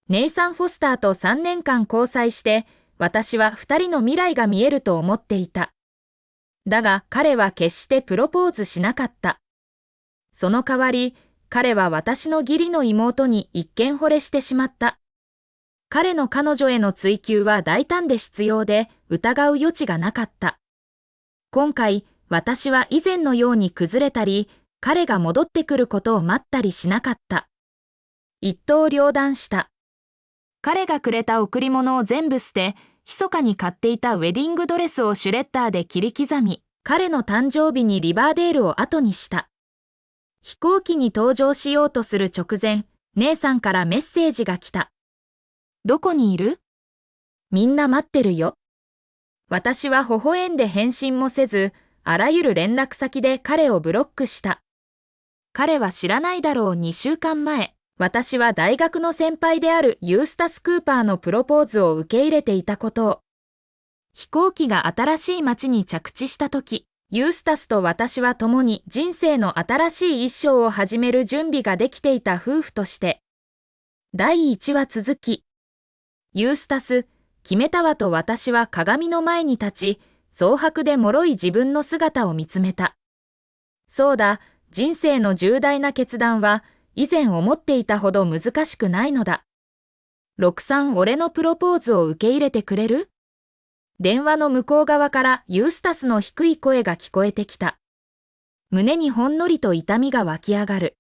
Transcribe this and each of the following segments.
ネイサン・フォスターと3年間交際して、私は2人の未来が見えると思っていた。だが彼は決してプロポーズしなかった。その代わり、彼は私の義理の妹に一見惚れしてしまった。彼の彼女への追求は大胆で執拗で疑う余地がなかった。今回、私は以前のように崩れたり、彼が戻ってくることを待ったりしなかった。一刀両断した。彼がくれた贈り物を全部捨て、密かに買っていたウェディングドレスをシュレッダーで切り刻み、彼の誕生日にリバーデールを後にした。飛行機に搭乗しようとする直前、姉さんからメッセージが来た。どこにいる？みんな待ってるよ。私は微笑んで返信もせず、あらゆる連絡先で彼をブロックした。彼は知らないだろう2週間前、私は大学の先輩であるユースタス・クーパーのプロポーズを受け入れていたことを。飛行機が新しい街に着地したとき、ユースタスと私は共に人生の新しい一章を始める準備ができていた夫婦として。第1話続き。ユースタス、決めたわと私は鏡の前に立ち、蒼白で脆い自分の姿を見つめた。そうだ、人生の重大な決断は、以前思っていたほど難しくないのだ。ロクさん、俺のプロポーズを受け入れてくれる？電話の向こう側からユースタスの低い声が聞こえてきた。胸にほんのりと痛みが湧き上がる。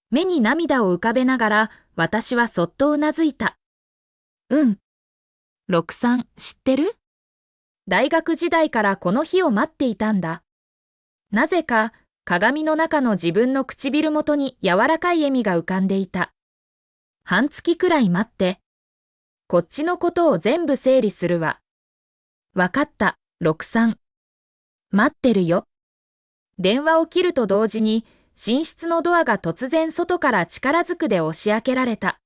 目に涙を浮かべながら、私はそっとうなずいた。うん。ロクさん、知ってる？大学時代からこの日を待っていたんだ。なぜか、鏡の中の自分の唇元に柔らかい笑みが浮かんでいた。半月くらい待って。こっちのことを全部整理するわ。わかった、ロクさん。待ってるよ。電話を切ると同時に、寝室のドアが突然外から力ずくで押し開けられた。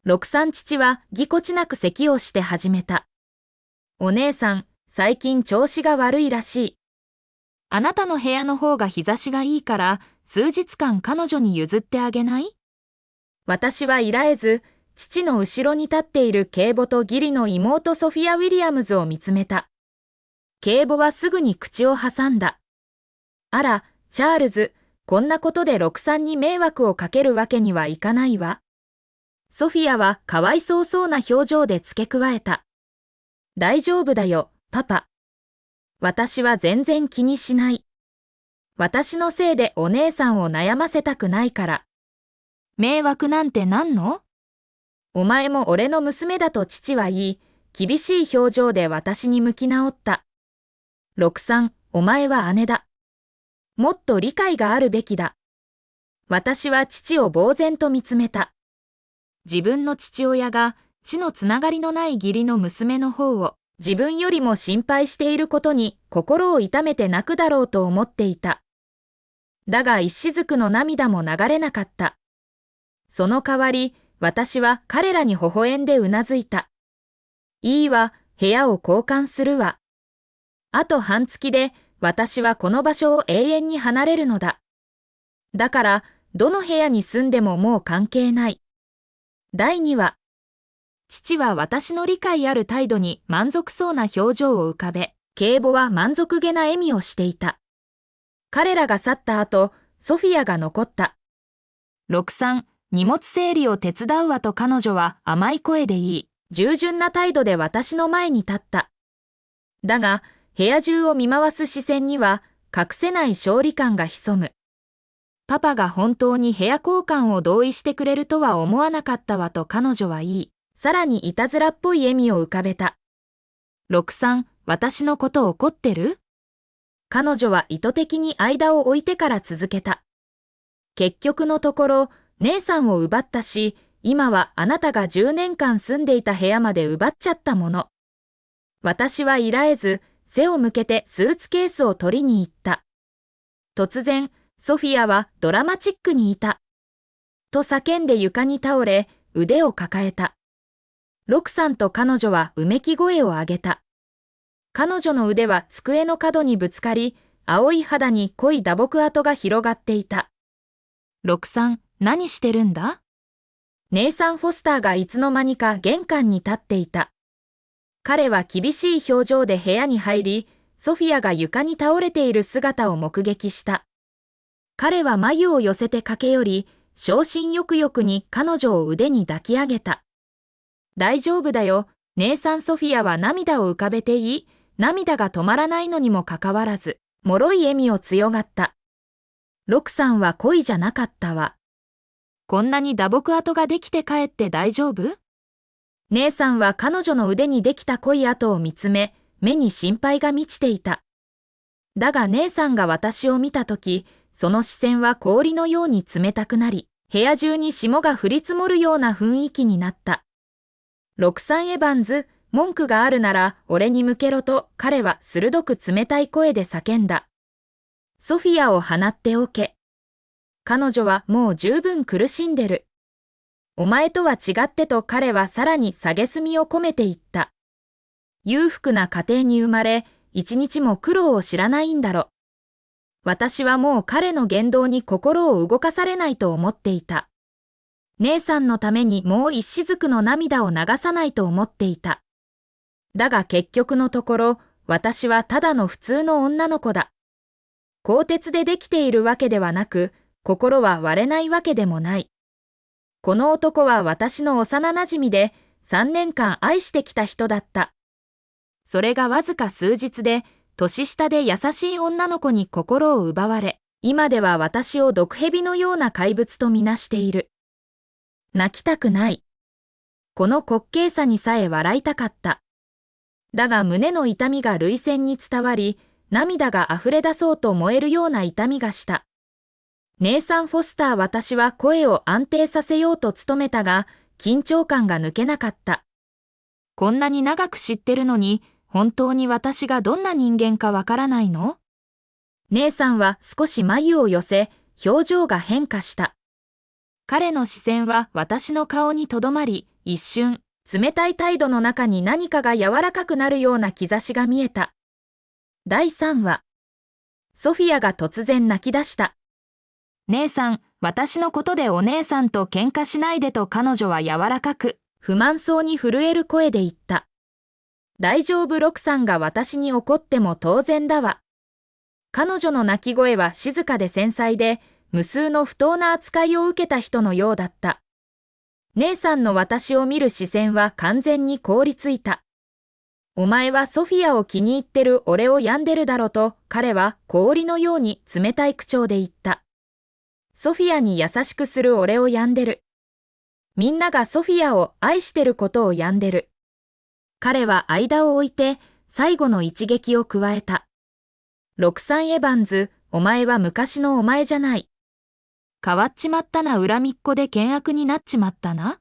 ロクさん父はぎこちなく咳をして始めた。お姉さん、最近調子が悪いらしい。あなたの部屋の方が日差しがいいから、数日間彼女に譲ってあげない？私はいらえず、父の後ろに立っている警母と義理の妹ソフィア・ウィリアムズを見つめた。警母はすぐに口を挟んだ。あら、チャールズ、こんなことでロクさんに迷惑をかけるわけにはいかないわ。ソフィアはかわいそうそうな表情で付け加えた。大丈夫だよ、パパ。私は全然気にしない。私のせいでお姉さんを悩ませたくないから。迷惑なんてなんの？お前も俺の娘だと父は言い、厳しい表情で私に向き直った。ロクさん、お前は姉だ。もっと理解があるべきだ。私は父を呆然と見つめた。自分の父親が血のつながりのない義理の娘の方を自分よりも心配していることに心を痛めて泣くだろうと思っていた。だが一雫の涙も流れなかった。その代わり、私は彼らに微笑んでうなずいた。いいわ、部屋を交換するわ。あと半月で私はこの場所を永遠に離れるのだ。だから、どの部屋に住んでももう関係ない。第2話。父は私の理解ある態度に満足そうな表情を浮かべ、警母は満足げな笑みをしていた。彼らが去った後、ソフィアが残った。ロクさん、荷物整理を手伝うわと彼女は甘い声で言い、従順な態度で私の前に立った。だが、部屋中を見回す視線には、隠せない勝利感が潜む。パパが本当に部屋交換を同意してくれるとは思わなかったわと彼女は言い、さらにいたずらっぽい笑みを浮かべた。ロクさん、私のこと怒ってる？彼女は意図的に間を置いてから続けた。結局のところ、姉さんを奪ったし、今はあなたが10年間住んでいた部屋まで奪っちゃったもの。私はいらえず、背を向けてスーツケースを取りに行った。突然、ソフィアはドラマチックにいた。と叫んで床に倒れ、腕を抱えた。ロクさんと彼女はうめき声を上げた。彼女の腕は机の角にぶつかり、青い肌に濃い打撲跡が広がっていた。ロクさん、何してるんだ？姉さんフォスターがいつの間にか玄関に立っていた。彼は厳しい表情で部屋に入り、ソフィアが床に倒れている姿を目撃した。彼は眉を寄せて駆け寄り、小心翼翼に彼女を腕に抱き上げた。大丈夫だよ、姉さんソフィアは涙を浮かべていい？涙が止まらないのにもかかわらず、脆い笑みを強がった。ロクさんは恋じゃなかったわ。こんなに打撲跡ができて帰って大丈夫？姉さんは彼女の腕にできた濃い跡を見つめ、目に心配が満ちていた。だが姉さんが私を見たとき、その視線は氷のように冷たくなり、部屋中に霜が降り積もるような雰囲気になった。ロクサン・エヴァンズ、文句があるなら俺に向けろと彼は鋭く冷たい声で叫んだ。ソフィアを放っておけ。彼女はもう十分苦しんでる。お前とは違ってと彼はさらに蔑みを込めて言った。裕福な家庭に生まれ、一日も苦労を知らないんだろ。私はもう彼の言動に心を動かされないと思っていた。姉さんのためにもう一雫の涙を流さないと思っていた。だが結局のところ、私はただの普通の女の子だ。鋼鉄でできているわけではなく、心は割れないわけでもない。この男は私の幼馴染で、3年間愛してきた人だった。それがわずか数日で、年下で優しい女の子に心を奪われ、今では私を毒蛇のような怪物とみなしている。泣きたくない。この滑稽さにさえ笑いたかった。だが胸の痛みが涙腺に伝わり、涙が溢れ出そうと燃えるような痛みがした。姉さんフォスター、私は声を安定させようと努めたが、緊張感が抜けなかった。こんなに長く知ってるのに、本当に私がどんな人間かわからないの？姉さんは少し眉を寄せ、表情が変化した。彼の視線は私の顔にとどまり、一瞬、冷たい態度の中に何かが柔らかくなるような兆しが見えた。第3話。ソフィアが突然泣き出した。姉さん、私のことでお姉さんと喧嘩しないでと彼女は柔らかく、不満そうに震える声で言った。大丈夫、ロクさんが私に怒っても当然だわ。彼女の泣き声は静かで繊細で、無数の不当な扱いを受けた人のようだった。姉さんの私を見る視線は完全に凍りついた。お前はソフィアを気に入ってる俺を病んでるだろと、彼は氷のように冷たい口調で言った。ソフィアに優しくする俺を病んでる。みんながソフィアを愛してることを病んでる。彼は間を置いて最後の一撃を加えた。ロクサン・エヴァンズ、お前は昔のお前じゃない。変わっちまったな、恨みっこで険悪になっちまったな。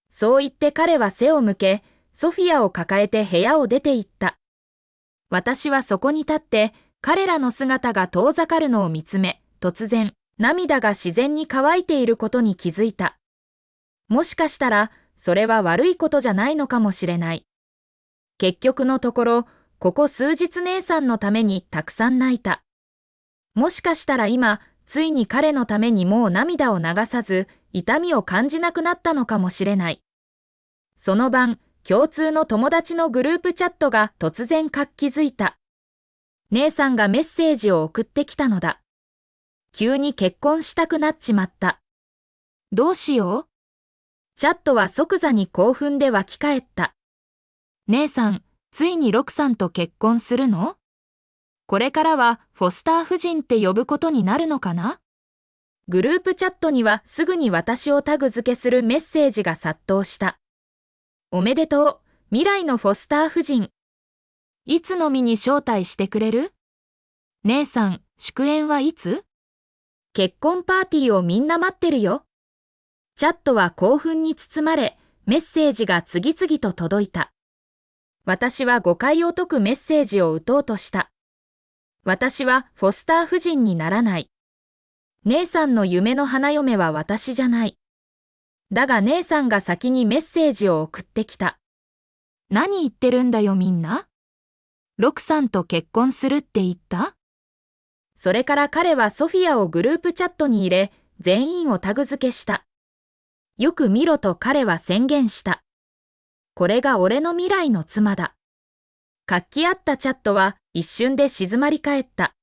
そう言って彼は背を向け、ソフィアを抱えて部屋を出て行った。私はそこに立って彼らの姿が遠ざかるのを見つめ、突然、涙が自然に乾いていることに気づいた。もしかしたら、それは悪いことじゃないのかもしれない。結局のところ、ここ数日姉さんのためにたくさん泣いた。もしかしたら今、ついに彼のためにもう涙を流さず、痛みを感じなくなったのかもしれない。その晩、共通の友達のグループチャットが突然活気づいた。姉さんがメッセージを送ってきたのだ。急に結婚したくなっちまった。どうしよう？チャットは即座に興奮で湧き返った。姉さん、ついにロクさんと結婚するの？これからはフォスター夫人って呼ぶことになるのかな？グループチャットにはすぐに私をタグ付けするメッセージが殺到した。おめでとう、未来のフォスター夫人。いつ飲みに招待してくれる？姉さん、祝宴はいつ？結婚パーティーをみんな待ってるよ。チャットは興奮に包まれ、メッセージが次々と届いた。私は誤解を解くメッセージを打とうとした。私はフォスター夫人にならない。姉さんの夢の花嫁は私じゃない。だが姉さんが先にメッセージを送ってきた。何言ってるんだよみんな。ロクさんと結婚するって言った？それから彼はソフィアをグループチャットに入れ、全員をタグ付けした。よく見ろと彼は宣言した。これが俺の未来の妻だ。活気あったチャットは一瞬で静まり返った。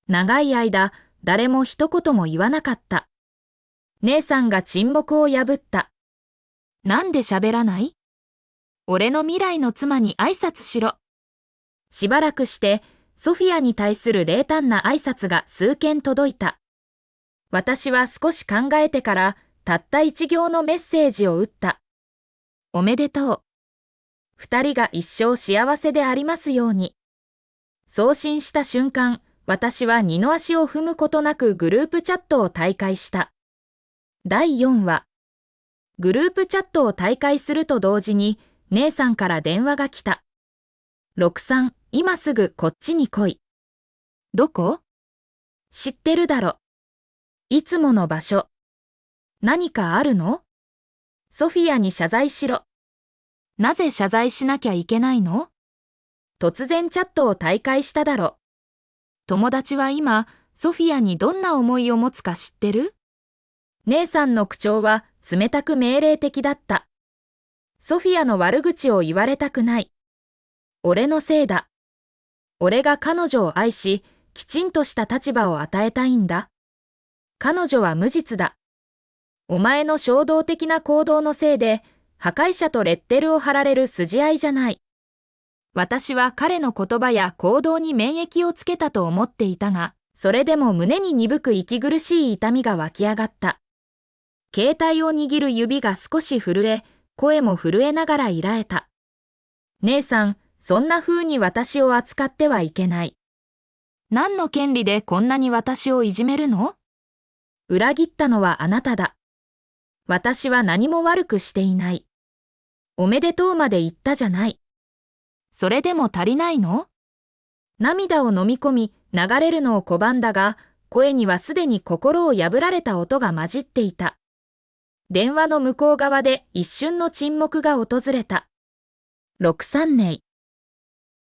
長い間、誰も一言も言わなかった。姉さんが沈黙を破った。なんで喋らない？俺の未来の妻に挨拶しろ。しばらくして、ソフィアに対する冷淡な挨拶が数件届いた。私は少し考えてから、たった一行のメッセージを打った。おめでとう。二人が一生幸せでありますように。送信した瞬間、私は二の足を踏むことなくグループチャットを退会した。第4話。グループチャットを退会すると同時に、姉さんから電話が来た。63、今すぐこっちに来い。どこ？知ってるだろ。いつもの場所。何かあるの？ソフィアに謝罪しろ。なぜ謝罪しなきゃいけないの？突然チャットを退会しただろ。友達は今、ソフィアにどんな思いを持つか知ってる？姉さんの口調は冷たく命令的だった。ソフィアの悪口を言われたくない。俺のせいだ。俺が彼女を愛し、きちんとした立場を与えたいんだ。彼女は無実だ。お前の衝動的な行動のせいで、破壊者とレッテルを貼られる筋合いじゃない。私は彼の言葉や行動に免疫をつけたと思っていたが、それでも胸に鈍く息苦しい痛みが湧き上がった。携帯を握る指が少し震え、声も震えながらいらえた。姉さん、そんな風に私を扱ってはいけない。何の権利でこんなに私をいじめるの？裏切ったのはあなただ。私は何も悪くしていない。おめでとうまで言ったじゃない。それでも足りないの？涙を飲み込み、流れるのを拒んだが、声にはすでに心を破られた音が混じっていた。電話の向こう側で一瞬の沈黙が訪れた。63年。